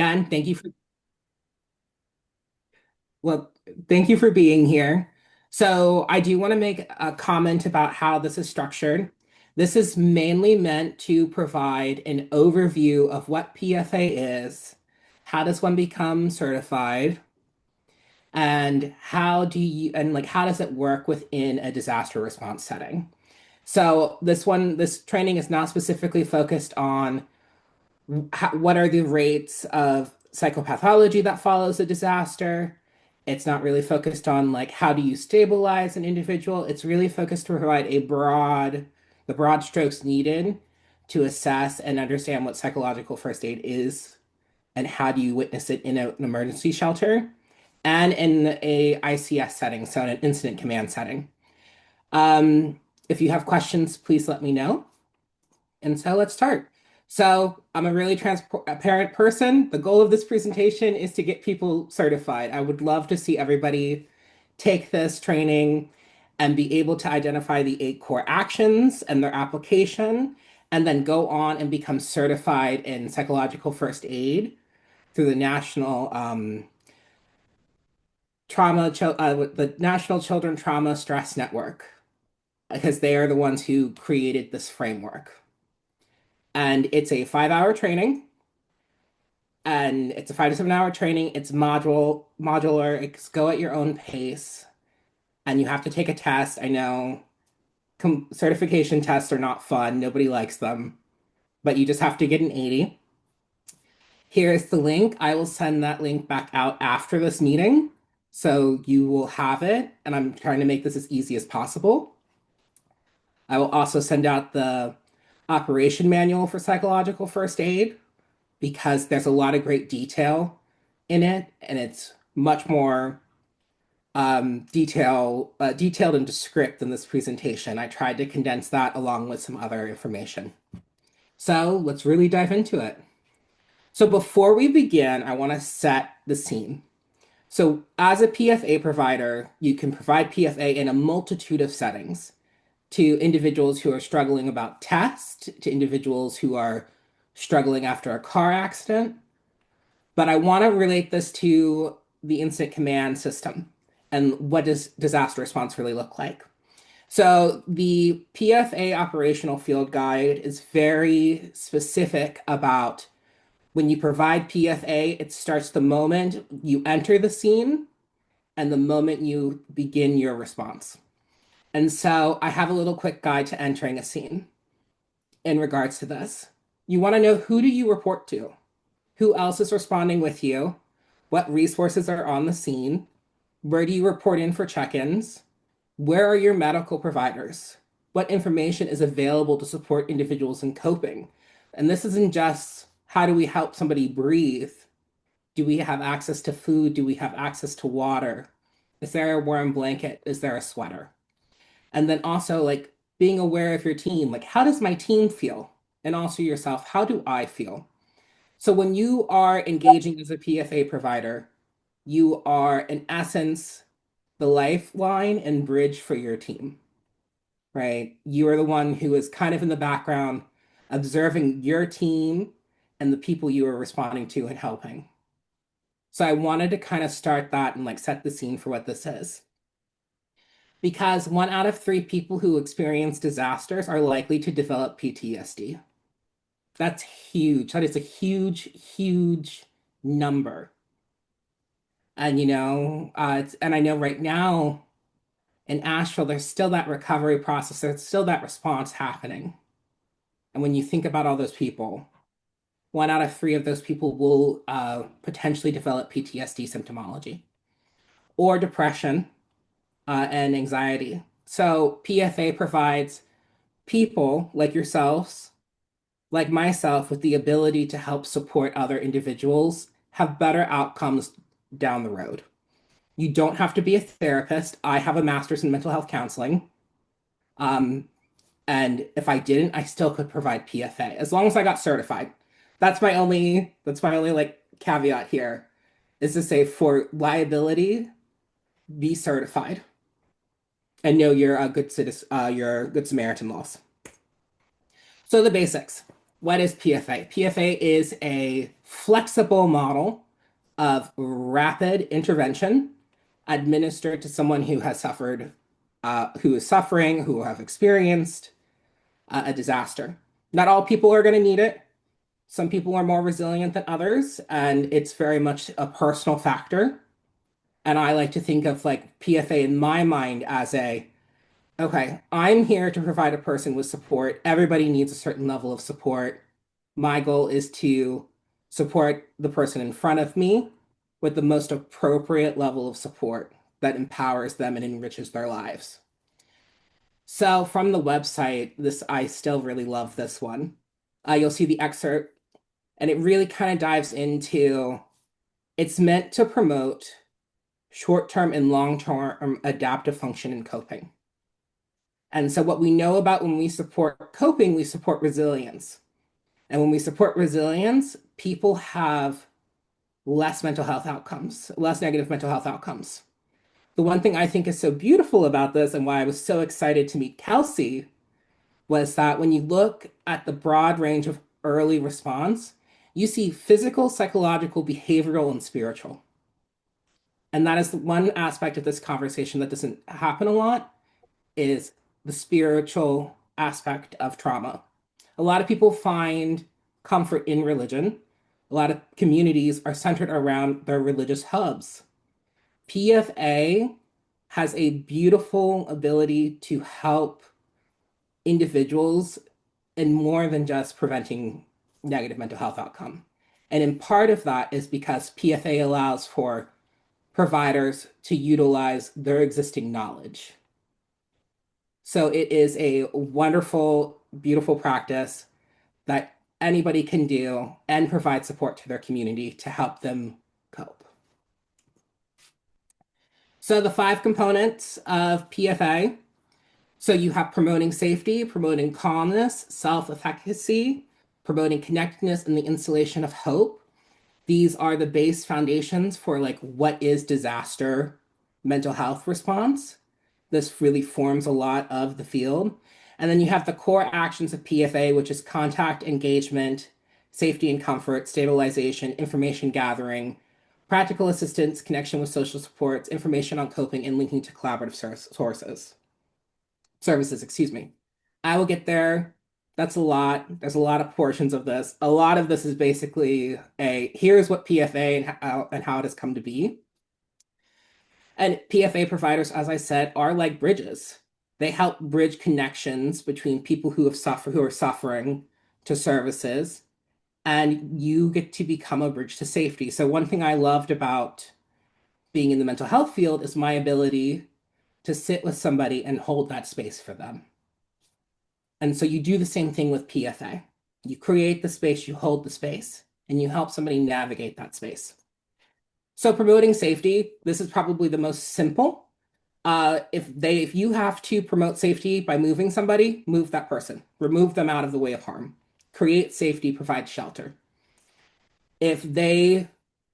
again, well, thank you for being here. So I do want to make a comment about how this is structured. This is mainly meant to provide an overview of what PFA is, how does one become certified, and how does it work within a disaster response setting. So this training is not specifically focused on what are the rates of psychopathology that follows a disaster. It's not really focused on like how do you stabilize an individual. It's really focused to provide the broad strokes needed to assess and understand what psychological first aid is and how do you witness it in an emergency shelter and in a ICS setting, so in an incident command setting. Um, if you have questions, please let me know. And so let's start. So I'm a really transparent person. The goal of this presentation is to get people certified. I would love to see everybody take this training and be able to identify the 8 core actions and their application, and then go on and become certified in psychological first aid through the National Children Trauma Stress Network, because they are the ones who created this framework. And it's a 5-hour training, and it's a 5 to 7 hour training. It's modular. It's go at your own pace, and you have to take a test. I know certification tests are not fun. Nobody likes them, but you just have to get an 80. Here's the link. I will send that link back out after this meeting, so you will have it. And I'm trying to make this as easy as possible. I will also send out the operation manual for psychological first aid, because there's a lot of great detail in it, and it's much more detailed and descriptive than this presentation. I tried to condense that along with some other information. So let's really dive into it. So before we begin, I want to set the scene. So as a PFA provider, you can provide PFA in a multitude of settings, to individuals who are struggling about tests, to individuals who are struggling after a car accident. But I want to relate this to the incident command system and what does disaster response really look like. So the PFA operational field guide is very specific about when you provide PFA, it starts the moment you enter the scene and the moment you begin your response. And so I have a little quick guide to entering a scene in regards to this. You want to know, who do you report to? Who else is responding with you? What resources are on the scene? Where do you report in for check-ins? Where are your medical providers? What information is available to support individuals in coping? And this isn't just how do we help somebody breathe? Do we have access to food? Do we have access to water? Is there a warm blanket? Is there a sweater? And then also like being aware of your team, like how does my team feel? And also yourself, how do I feel? So when you are engaging as a PFA provider, you are in essence the lifeline and bridge for your team, right? You are the one who is kind of in the background, observing your team and the people you are responding to and helping. So I wanted to kind of start that and like set the scene for what this is. Because 1 out of 3 people who experience disasters are likely to develop PTSD. That's huge. That is a huge, huge number. And and I know right now in Asheville, there's still that recovery process. There's still that response happening. And when you think about all those people, 1 out of 3 of those people will potentially develop PTSD symptomology or depression and anxiety. So PFA provides people like yourselves, like myself, with the ability to help support other individuals have better outcomes down the road. You don't have to be a therapist. I have a master's in mental health counseling. Um, and if I didn't, I still could provide PFA as long as I got certified. That's my only like caveat here, is to say for liability, be certified and know you're a good citizen, your good Samaritan laws. So the basics. What is PFA? PFA is a flexible model of rapid intervention administered to someone who has suffered, who is suffering, who have experienced a disaster. Not all people are going to need it. Some people are more resilient than others, and it's very much a personal factor. And I like to think of like PFA in my mind as okay, I'm here to provide a person with support. Everybody needs a certain level of support. My goal is to support the person in front of me with the most appropriate level of support that empowers them and enriches their lives. So from the website, I still really love this one. You'll see the excerpt, and it really kind of dives into it's meant to promote short-term and long-term adaptive function and coping. And so what we know about when we support coping, we support resilience. And when we support resilience, people have less mental health outcomes, less negative mental health outcomes. The one thing I think is so beautiful about this and why I was so excited to meet Kelsey was that when you look at the broad range of early response, you see physical, psychological, behavioral, and spiritual. And that is one aspect of this conversation that doesn't happen a lot is the spiritual aspect of trauma. A lot of people find comfort in religion. A lot of communities are centered around their religious hubs. PFA has a beautiful ability to help individuals in more than just preventing negative mental health outcome. And in part of that is because PFA allows for providers to utilize their existing knowledge. So it is a wonderful, beautiful practice that anybody can do and provide support to their community to help them cope. So the 5 components of PFA. So you have promoting safety, promoting calmness, self-efficacy, promoting connectedness, and the installation of hope. These are the base foundations for like what is disaster mental health response. This really forms a lot of the field. And then you have the core actions of PFA, which is contact, engagement, safety and comfort, stabilization, information gathering, practical assistance, connection with social supports, information on coping, and linking to collaborative services, excuse me. I will get there. That's a lot. There's a lot of portions of this. A lot of this is basically here's what PFA and how it has come to be. And PFA providers, as I said, are like bridges. They help bridge connections between people who are suffering to services, and you get to become a bridge to safety. So one thing I loved about being in the mental health field is my ability to sit with somebody and hold that space for them. And so you do the same thing with PFA. You create the space, you hold the space, and you help somebody navigate that space. So promoting safety, this is probably the most simple. If you have to promote safety by moving somebody, move that person, remove them out of the way of harm, create safety, provide shelter. If they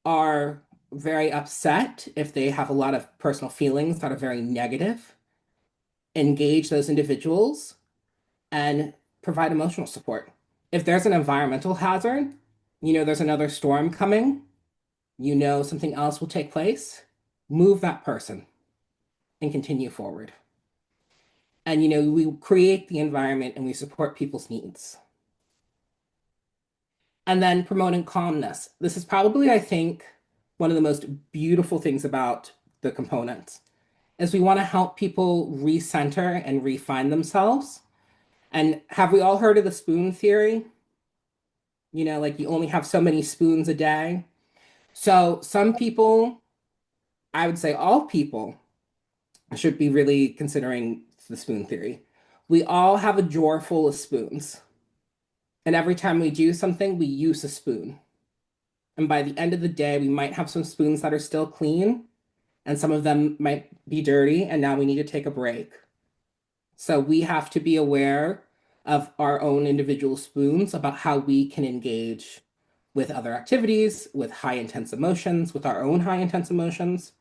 are very upset, if they have a lot of personal feelings that are very negative, engage those individuals and provide emotional support. If there's an environmental hazard, there's another storm coming, something else will take place, move that person and continue forward. And, we create the environment and we support people's needs. And then promoting calmness. This is probably, I think, one of the most beautiful things about the components is we want to help people recenter and refine themselves. And have we all heard of the spoon theory? Like you only have so many spoons a day. So some people, I would say all people, should be really considering the spoon theory. We all have a drawer full of spoons. And every time we do something, we use a spoon. And by the end of the day, we might have some spoons that are still clean, and some of them might be dirty, and now we need to take a break. So we have to be aware of our own individual spoons about how we can engage with other activities, with high intense emotions, with our own high intense emotions.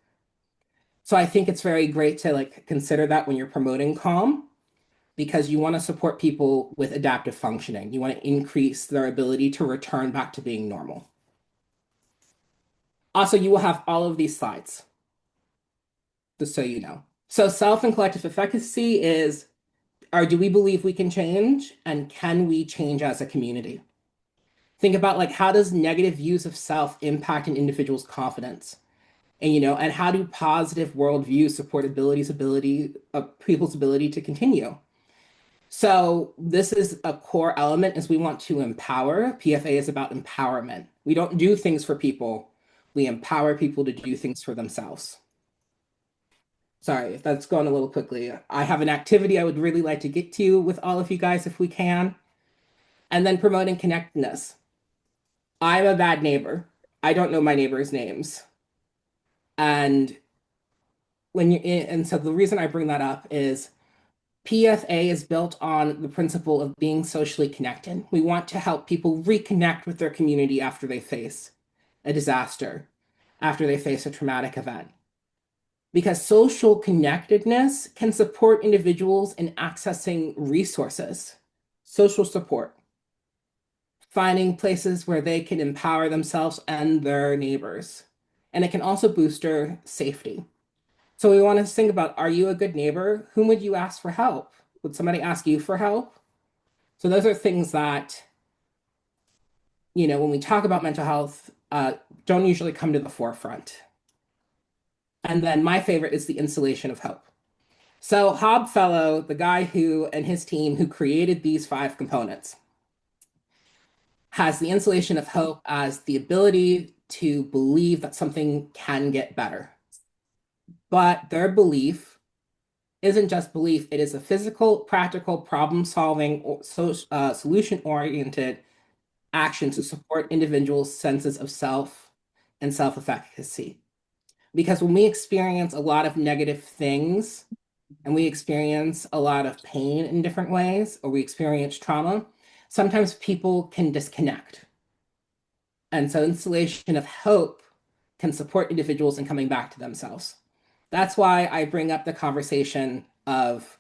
So I think it's very great to consider that when you're promoting calm. because you want to support people with adaptive functioning. You want to increase their ability to return back to being normal. Also, you will have all of these slides, just so you know. So self and collective efficacy is, or do we believe we can change, and can we change as a community? Think about like, how does negative views of self impact an individual's confidence? And and how do positive worldviews support people's ability to continue? So this is a core element is we want to empower. PFA is about empowerment. We don't do things for people. We empower people to do things for themselves. Sorry if that's going a little quickly. I have an activity I would really like to get to with all of you guys if we can. And then promoting connectedness. I'm a bad neighbor. I don't know my neighbors' names. And and so the reason I bring that up is PFA is built on the principle of being socially connected. We want to help people reconnect with their community after they face a disaster, after they face a traumatic event. Because social connectedness can support individuals in accessing resources, social support, finding places where they can empower themselves and their neighbors. And it can also boost their safety. So we want to think about, are you a good neighbor? Whom would you ask for help? Would somebody ask you for help? So those are things that, when we talk about mental health, don't usually come to the forefront. And then my favorite is the installation of hope. So Hob Fellow, the guy who and his team who created these 5 components, has the installation of hope as the ability to believe that something can get better. But their belief isn't just belief, it is a physical, practical, problem-solving, solution-oriented action to support individuals' senses of self and self-efficacy. Because when we experience a lot of negative things and we experience a lot of pain in different ways, or we experience trauma, sometimes people can disconnect. And so installation of hope can support individuals in coming back to themselves. That's why I bring up the conversation of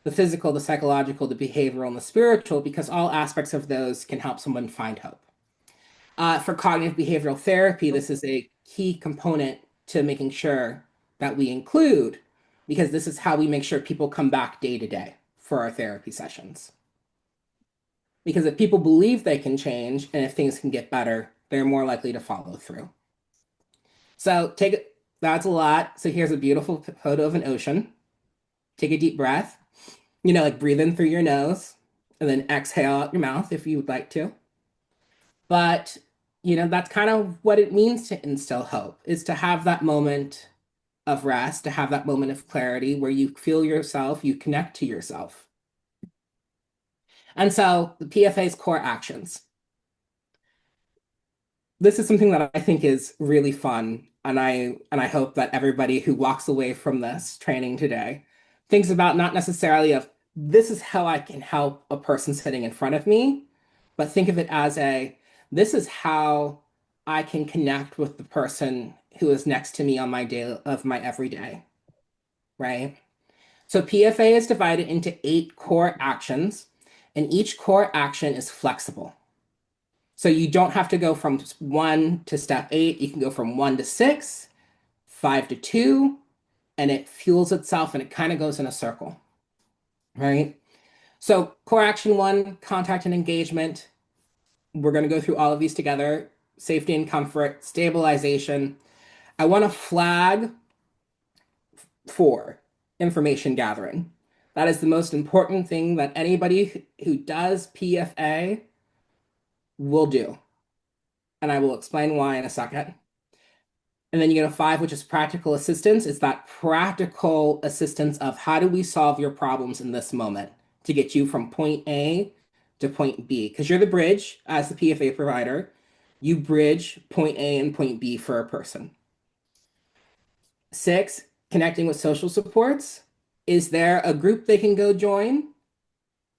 the physical, the psychological, the behavioral, and the spiritual, because all aspects of those can help someone find hope. For cognitive behavioral therapy, this is a key component to making sure that we include, because this is how we make sure people come back day to day for our therapy sessions. Because if people believe they can change and if things can get better, they're more likely to follow through. So that's a lot. So here's a beautiful photo of an ocean. Take a deep breath, like breathe in through your nose and then exhale out your mouth if you would like to. But, that's kind of what it means to instill hope, is to have that moment of rest, to have that moment of clarity where you feel yourself, you connect to yourself. And so the PFA's core actions. This is something that I think is really fun, and I hope that everybody who walks away from this training today thinks about not necessarily of this is how I can help a person sitting in front of me, but think of it as this is how I can connect with the person who is next to me on my day of my everyday, right? So PFA is divided into 8 core actions, and each core action is flexible. So you don't have to go from 1 to step 8. You can go from 1 to 6, 5 to 2, and it fuels itself and it kind of goes in a circle, right? So core action 1, contact and engagement. We're going to go through all of these together. Safety and comfort, stabilization. I want to flag 4, information gathering. That is the most important thing that anybody who does PFA will do. And I will explain why in a second. And then you get a 5, which is practical assistance. It's that practical assistance of how do we solve your problems in this moment to get you from point A to point B. Because you're the bridge as the PFA provider. You bridge point A and point B for a person. 6, connecting with social supports. Is there a group they can go join?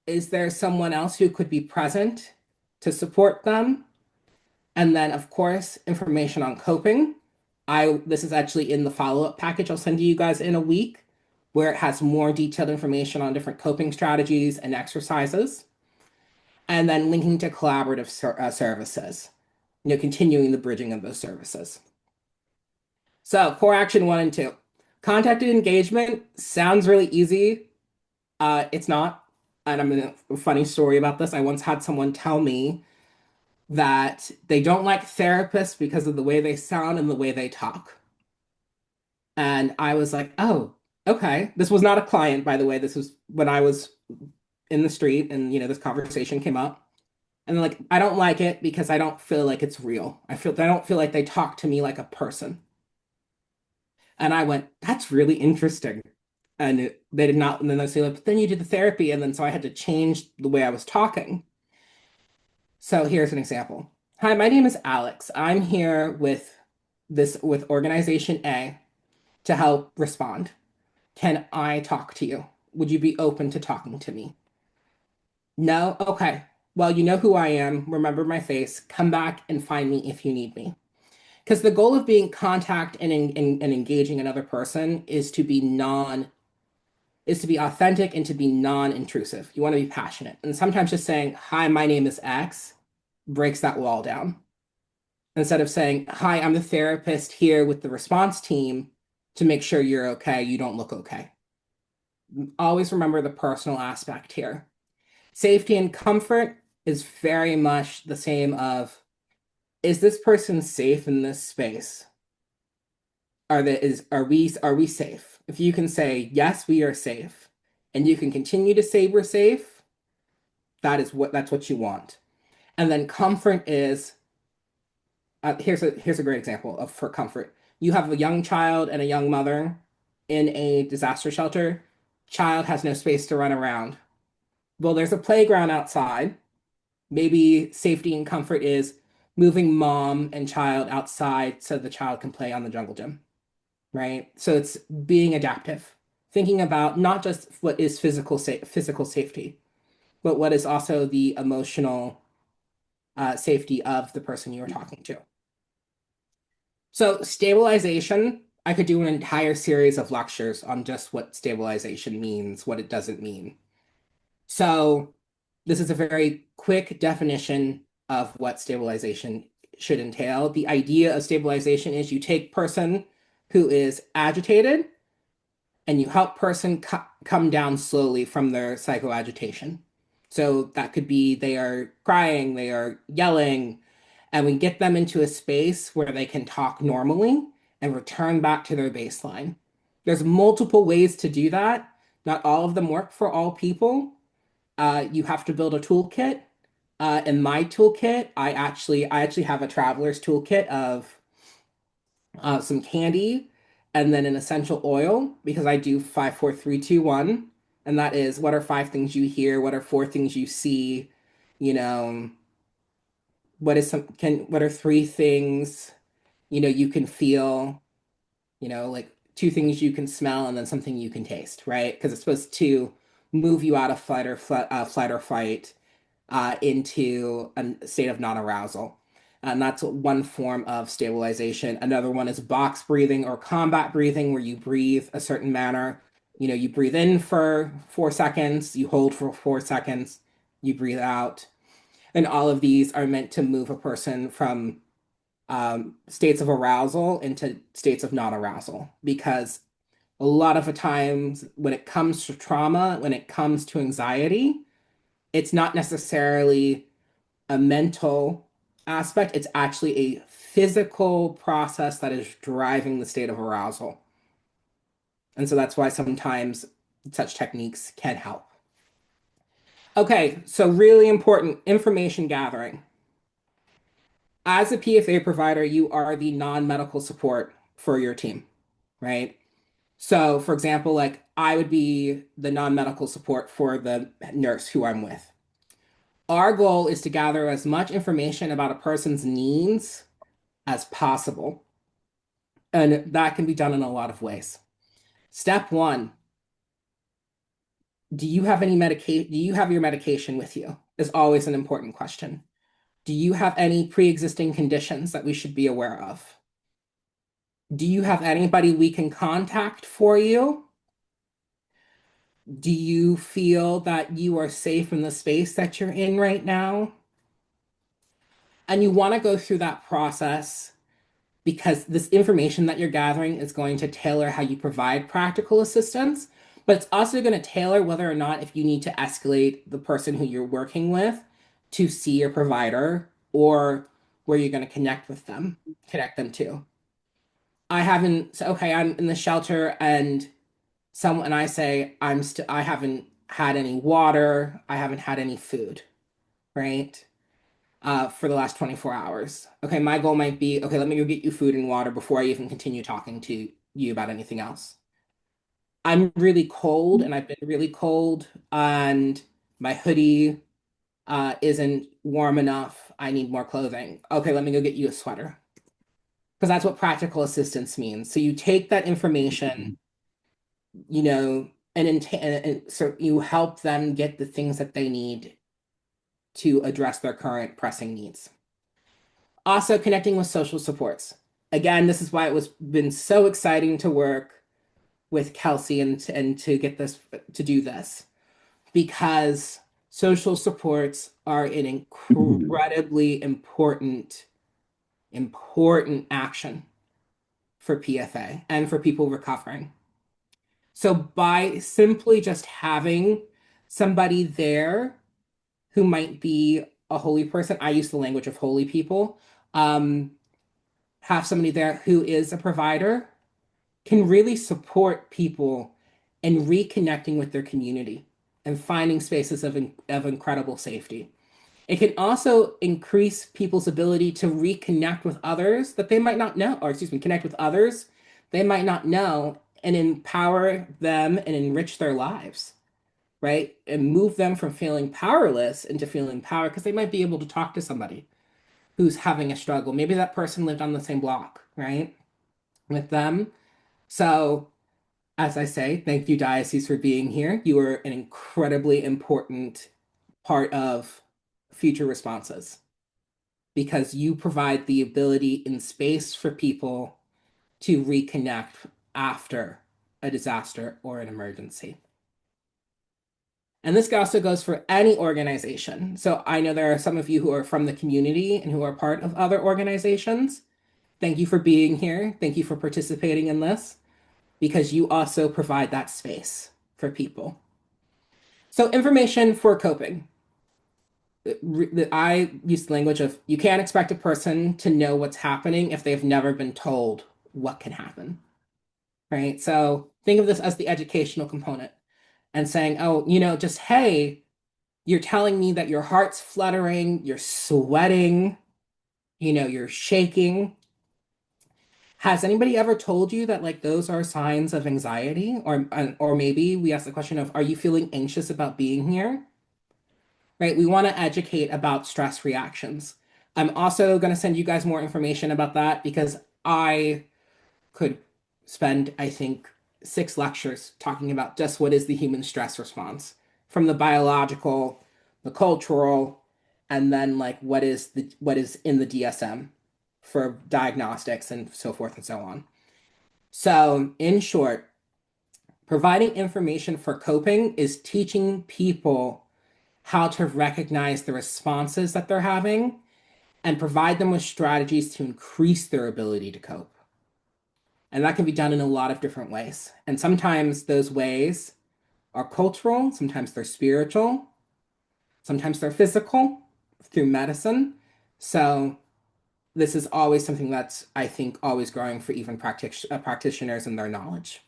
Is there someone else who could be present to support them? And then, of course, information on coping. This is actually in the follow-up package I'll send to you guys in a week where it has more detailed information on different coping strategies and exercises, and then linking to collaborative services, continuing the bridging of those services. So core action 1 and 2. Contacted engagement sounds really easy. It's not. And I'm in a funny story about this. I once had someone tell me that they don't like therapists because of the way they sound and the way they talk. And I was like, oh, okay. This was not a client, by the way. This was when I was in the street and, this conversation came up. And they're like, I don't like it because I don't feel like it's real. I don't feel like they talk to me like a person. And I went, that's really interesting. And they did not, and then they say, like, but then you did the therapy. And then so I had to change the way I was talking. So here's an example. Hi, my name is Alex. I'm here with organization A to help respond. Can I talk to you? Would you be open to talking to me? No? Okay. Well, you know who I am. Remember my face. Come back and find me if you need me. Because the goal of being contact and engaging another person is to be authentic and to be non-intrusive. You want to be passionate. And sometimes just saying, hi, my name is X breaks that wall down. Instead of saying, hi, I'm the therapist here with the response team to make sure you're okay, you don't look okay. Always remember the personal aspect here. Safety and comfort is very much the same of, is this person safe in this space? Are we safe? If you can say, yes, we are safe, and you can continue to say we're safe, that's what you want. And then comfort is, here's a great example of for comfort. You have a young child and a young mother in a disaster shelter. Child has no space to run around. Well, there's a playground outside. Maybe safety and comfort is moving mom and child outside so the child can play on the jungle gym, right? So it's being adaptive, thinking about not just what is physical safety, but what is also the emotional safety of the person you are talking to. So stabilization, I could do an entire series of lectures on just what stabilization means, what it doesn't mean. So this is a very quick definition of what stabilization should entail. The idea of stabilization is you take person who is agitated and you help person come down slowly from their psychoagitation. So that could be they are crying, they are yelling, and we get them into a space where they can talk normally and return back to their baseline. There's multiple ways to do that. Not all of them work for all people. You have to build a toolkit. In my toolkit, I actually have a traveler's toolkit of some candy and then an essential oil because I do 5, 4, 3, 2, 1, and that is what are 5 things you hear, what are 4 things you see, you know, what are 3 things you can feel, like 2 things you can smell and then something you can taste, right? Because it's supposed to move you out of flight or fight into a state of non-arousal. And that's one form of stabilization. Another one is box breathing or combat breathing, where you breathe a certain manner. You breathe in for 4 seconds, you hold for 4 seconds, you breathe out. And all of these are meant to move a person from states of arousal into states of non-arousal. Because a lot of the times when it comes to trauma, when it comes to anxiety, it's not necessarily a mental aspect, it's actually a physical process that is driving the state of arousal. And so that's why sometimes such techniques can help. Okay, so really important information gathering. As a PFA provider, you are the non-medical support for your team, right? So, for example, like I would be the non-medical support for the nurse who I'm with. Our goal is to gather as much information about a person's needs as possible. And that can be done in a lot of ways. Step one, do you have your medication with you? Is always an important question. Do you have any pre-existing conditions that we should be aware of? Do you have anybody we can contact for you? Do you feel that you are safe in the space that you're in right now? And you want to go through that process because this information that you're gathering is going to tailor how you provide practical assistance, but it's also going to tailor whether or not if you need to escalate the person who you're working with to see your provider or where you're going to connect them to. I haven't, so, okay, I'm in the shelter and someone, and I say, I haven't had any water, I haven't had any food, right? For the last 24 hours. Okay, my goal might be, okay, let me go get you food and water before I even continue talking to you about anything else. I'm really cold and I've been really cold and my hoodie isn't warm enough. I need more clothing. Okay, let me go get you a sweater. Because that's what practical assistance means. So you take that information, you know, and so you help them get the things that they need to address their current pressing needs. Also connecting with social supports. Again, this is why it was been so exciting to work with Kelsey and to get this to do this because social supports are an incredibly important action for PFA and for people recovering. So by simply just having somebody there who might be a holy person, I use the language of holy people, um, have somebody there who is a provider can really support people in reconnecting with their community and finding spaces of incredible safety. It can also increase people's ability to reconnect with others that they might not know, or excuse me, connect with others they might not know and empower them and enrich their lives, right? And move them from feeling powerless into feeling power because they might be able to talk to somebody who's having a struggle. Maybe that person lived on the same block, right? With them. So, as I say, thank you, Diocese, for being here. You are an incredibly important part of future responses because you provide the ability in space for people to reconnect after a disaster or an emergency. And this also goes for any organization. So I know there are some of you who are from the community and who are part of other organizations. Thank you for being here. Thank you for participating in this because you also provide that space for people. So, information for coping. I use the language of you can't expect a person to know what's happening if they've never been told what can happen, right? So, think of this as the educational component and saying, oh, just hey, you're telling me that your heart's fluttering, you're sweating, you're shaking. Has anybody ever told you that like those are signs of anxiety? Or maybe we ask the question of, are you feeling anxious about being here? Right? We want to educate about stress reactions. I'm also going to send you guys more information about that because I could spend, I think, 6 lectures talking about just what is the human stress response from the biological, the cultural, and then like what is in the DSM for diagnostics and so forth and so on. So, in short, providing information for coping is teaching people how to recognize the responses that they're having and provide them with strategies to increase their ability to cope. And that can be done in a lot of different ways. And sometimes those ways are cultural, sometimes they're spiritual, sometimes they're physical through medicine. So this is always something that's, I think, always growing for even practitioners and their knowledge.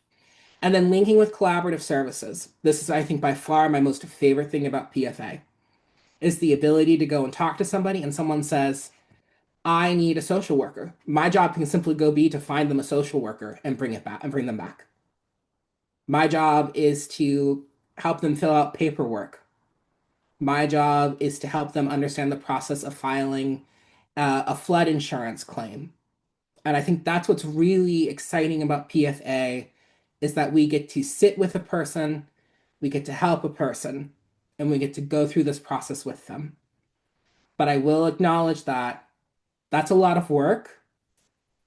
And then linking with collaborative services. This is, I think, by far my most favorite thing about PFA is the ability to go and talk to somebody and someone says, I need a social worker. My job can simply go be to find them a social worker and bring them back. My job is to help them fill out paperwork. My job is to help them understand the process of filing a flood insurance claim. And I think that's what's really exciting about PFA is that we get to sit with a person, we get to help a person, and we get to go through this process with them. But I will acknowledge that that's a lot of work.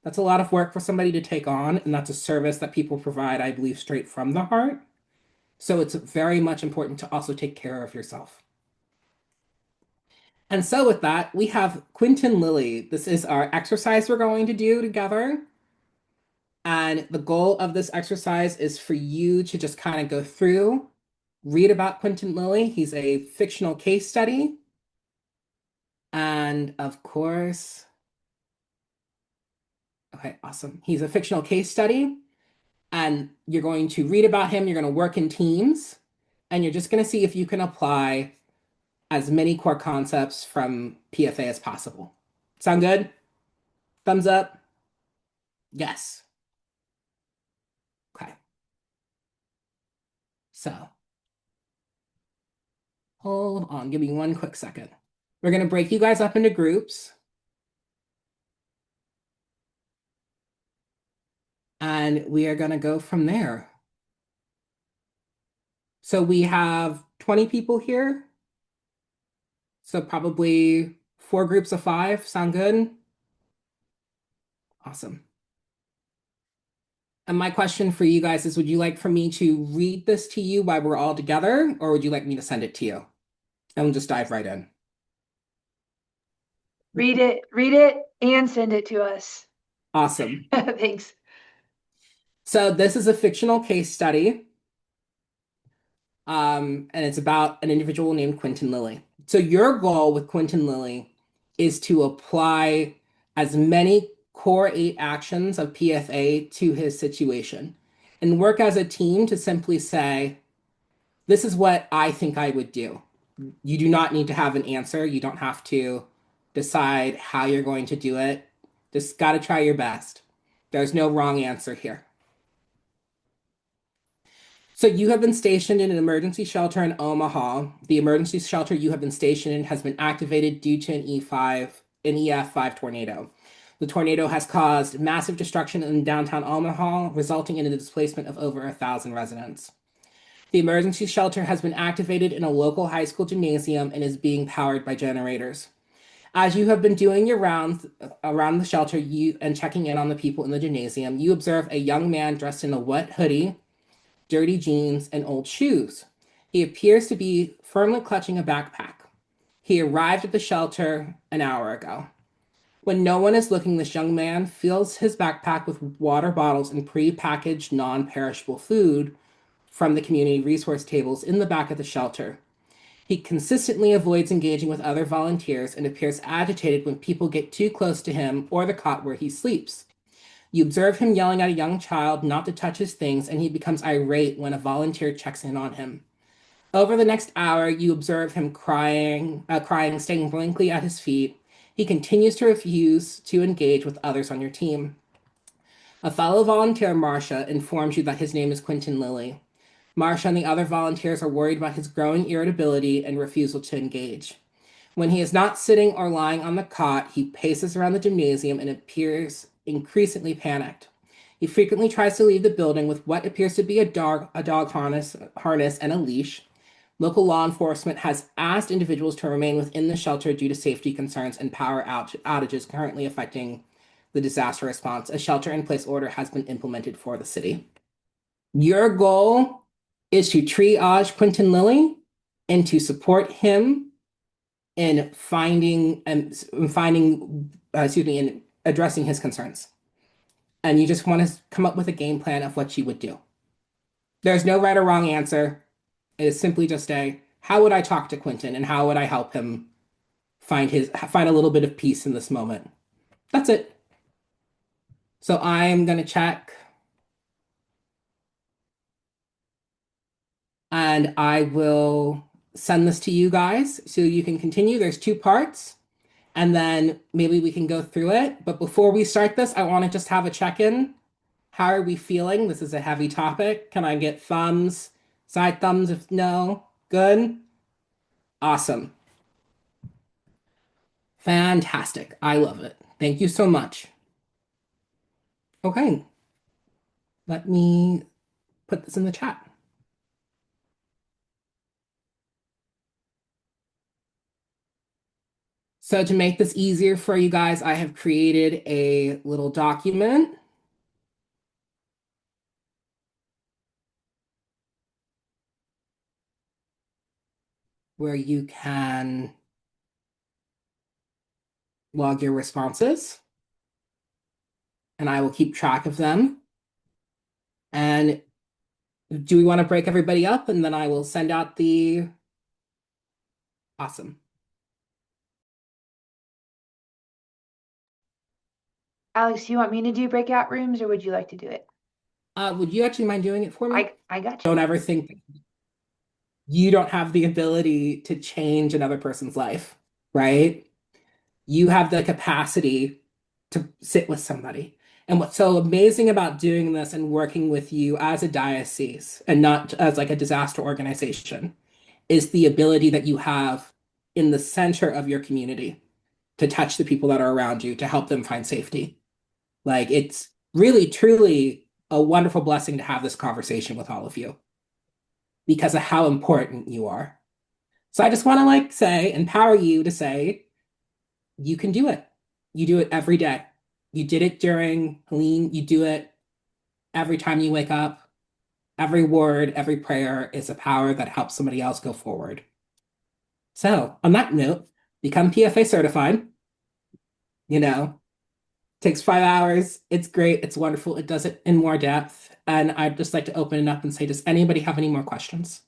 That's a lot of work for somebody to take on, and that's a service that people provide, I believe, straight from the heart. So it's very much important to also take care of yourself. And so with that, we have Quentin Lilly. This is our exercise we're going to do together. And the goal of this exercise is for you to just kind of go through, read about Quentin Lilly. He's a fictional case study. And of course, okay, awesome. He's a fictional case study. And you're going to read about him. You're going to work in teams. And you're just going to see if you can apply as many core concepts from PFA as possible. Sound good? Thumbs up? Yes. Okay. So hold on. Give me one quick second. We're going to break you guys up into groups. And we are going to go from there. So we have 20 people here. So probably 4 groups of 5. Sound good? Awesome. And my question for you guys is, would you like for me to read this to you while we're all together, or would you like me to send it to you? And we'll just dive right in. Read it, and send it to us. Awesome. Thanks. So this is a fictional case study, and it's about an individual named Quentin Lilly. So your goal with Quentin Lilly is to apply as many core 8 actions of PFA to his situation and work as a team to simply say, this is what I think I would do. You do not need to have an answer. You don't have to decide how you're going to do it. Just got to try your best. There's no wrong answer here. So you have been stationed in an emergency shelter in Omaha. The emergency shelter you have been stationed in has been activated due to an EF5 tornado. The tornado has caused massive destruction in downtown Omaha, resulting in the displacement of over 1,000 residents. The emergency shelter has been activated in a local high school gymnasium and is being powered by generators. As you have been doing your rounds around the shelter and checking in on the people in the gymnasium, you observe a young man dressed in a wet hoodie, dirty jeans, and old shoes. He appears to be firmly clutching a backpack. He arrived at the shelter an hour ago. When no one is looking, this young man fills his backpack with water bottles and pre-packaged non-perishable food from the community resource tables in the back of the shelter. He consistently avoids engaging with other volunteers and appears agitated when people get too close to him or the cot where he sleeps. You observe him yelling at a young child not to touch his things, and he becomes irate when a volunteer checks in on him. Over the next hour, you observe him crying, staying blankly at his feet. He continues to refuse to engage with others on your team. A fellow volunteer, Marcia, informs you that his name is Quentin Lilly. Marcia and the other volunteers are worried about his growing irritability and refusal to engage. When he is not sitting or lying on the cot, he paces around the gymnasium and appears increasingly panicked. He frequently tries to leave the building with what appears to be a dog harness and a leash. Local law enforcement has asked individuals to remain within the shelter due to safety concerns and power outages currently affecting the disaster response. A shelter-in-place order has been implemented for the city. Your goal is to triage Quentin Lilly and to support him in in addressing his concerns. And you just want to come up with a game plan of what you would do. There's no right or wrong answer. It is simply just how would I talk to Quentin and how would I help him find a little bit of peace in this moment? That's it. So I'm gonna check and I will send this to you guys so you can continue. There's 2 parts, and then maybe we can go through it. But before we start this, I want to just have a check-in. How are we feeling? This is a heavy topic. Can I get thumbs, side thumbs if no? Good? Awesome. Fantastic. I love it. Thank you so much. Okay. Let me put this in the chat. So to make this easier for you guys, I have created a little document. where you can log your responses, and I will keep track of them. And do we want to break everybody up and then I will send out the awesome. Alex, you want me to do breakout rooms or would you like to do it? Would you actually mind doing it for me? I got you. Don't ever think you don't have the ability to change another person's life, right? You have the capacity to sit with somebody. And what's so amazing about doing this and working with you as a diocese and not as like a disaster organization is the ability that you have in the center of your community to touch the people that are around you to help them find safety. Like it's really, truly a wonderful blessing to have this conversation with all of you because of how important you are. So I just want to like say, empower you to say, you can do it. You do it every day. You did it during Helene. You do it every time you wake up. Every word, every prayer is a power that helps somebody else go forward. So, on that note, become PFA certified. You know, takes 5 hours. It's great. It's wonderful. It does it in more depth. And I'd just like to open it up and say, does anybody have any more questions?